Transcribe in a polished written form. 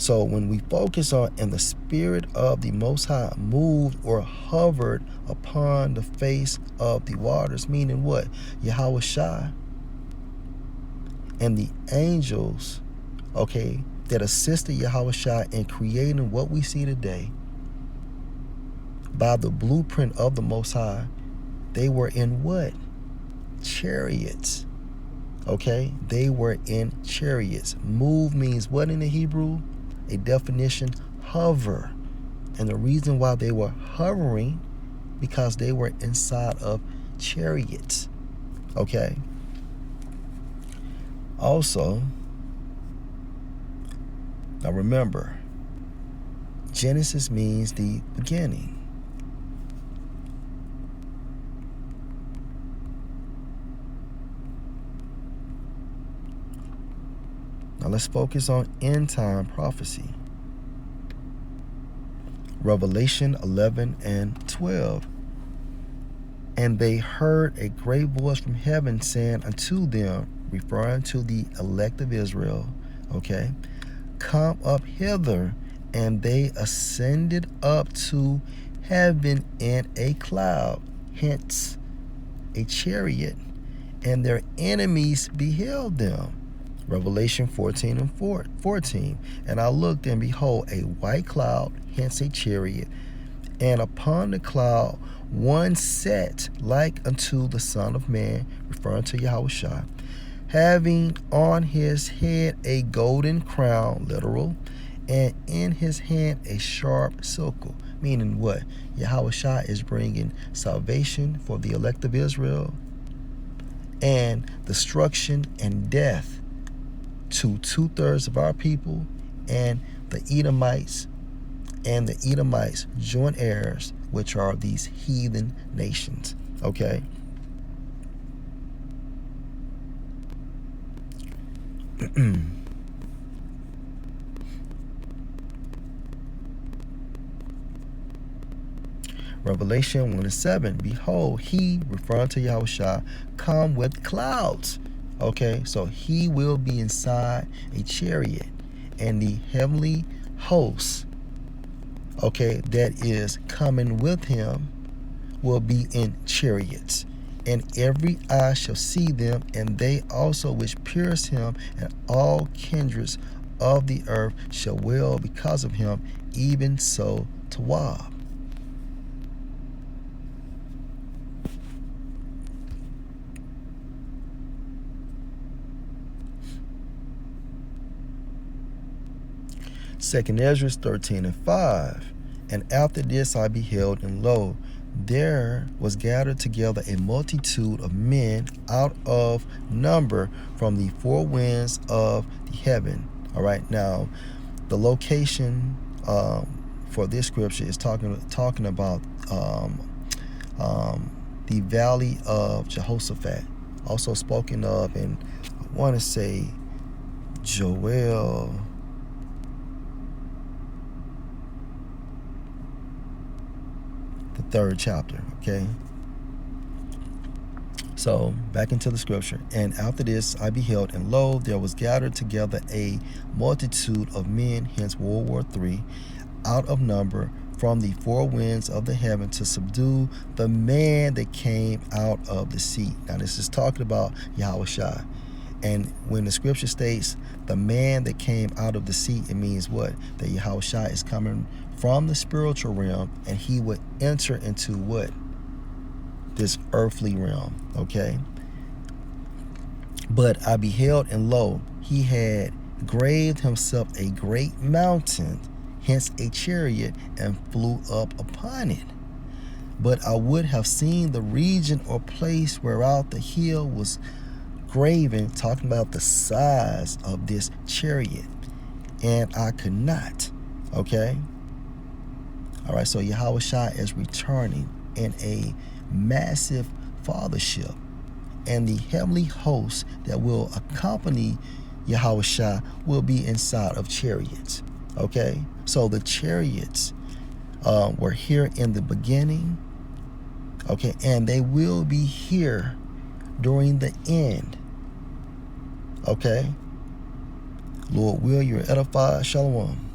So when we focus on, and the Spirit of the Most High moved or hovered upon the face of the waters, meaning what? Yahweh Shai and the angels, okay, that assisted Yahweh Shai in creating what we see today by the blueprint of the Most High, they were in what? Chariots. Okay, they were in chariots. Move means what in the Hebrew? A definition, hover. And the reason why they were hovering, because they were inside of chariots. Okay. Also, now remember, Genesis means the beginning. Now let's focus on end time prophecy. Revelation 11 and 12. And they heard a great voice from heaven saying unto them, referring to the elect of Israel, okay, come up hither. And they ascended up to heaven in a cloud, hence a chariot, and their enemies beheld them. Revelation 14 and 14. And I looked, and behold, a white cloud, hence a chariot, and upon the cloud one sat like unto the Son of Man, referring to Yahweh Shai, having on his head a golden crown, literal, and in his hand a sharp sickle. Meaning what? Yahweh Shai is bringing salvation for the elect of Israel and destruction and death to 2/3 of our people and the Edomites, and the Edomites joint heirs, which are these heathen nations. Okay. Revelation 1 and 7. Behold, he, referring to Yahweh Shai, come with clouds. Okay, so he will be inside a chariot, and the heavenly hosts, okay, that is coming with him will be in chariots. And every eye shall see them, and they also which pierce him, and all kindreds of the earth shall wail because of him, even so Tawab. Second Ezra 13 and 5. And after this I beheld, and lo, there was gathered together a multitude of men out of number from the four winds of the heaven. All right, now the location for this scripture is talking about the valley of Jehoshaphat, also spoken of in, I want to say, Joel. The 3rd chapter, okay? So, back into the scripture. And after this I beheld, and lo, there was gathered together a multitude of men, hence World War III, out of number, from the four winds of the heaven, to subdue the man that came out of the sea. Now, this is talking about Yahweh Shai. And when the scripture states the man that came out of the sea, it means what? That Yahweh Shai is coming from the spiritual realm, and he would enter into what? This earthly realm, okay? But I beheld, and lo, he had graved himself a great mountain, hence a chariot, and flew up upon it. But I would have seen the region or place whereout the hill was graven, talking about the size of this chariot, and I could not, okay? All right, so Yahweh Shai is returning in a massive fathership, and the heavenly host that will accompany Yahweh Shai will be inside of chariots. Okay, so the chariots were here in the beginning, okay, and they will be here during the end. Okay, Lord will, you're edified. Shalom.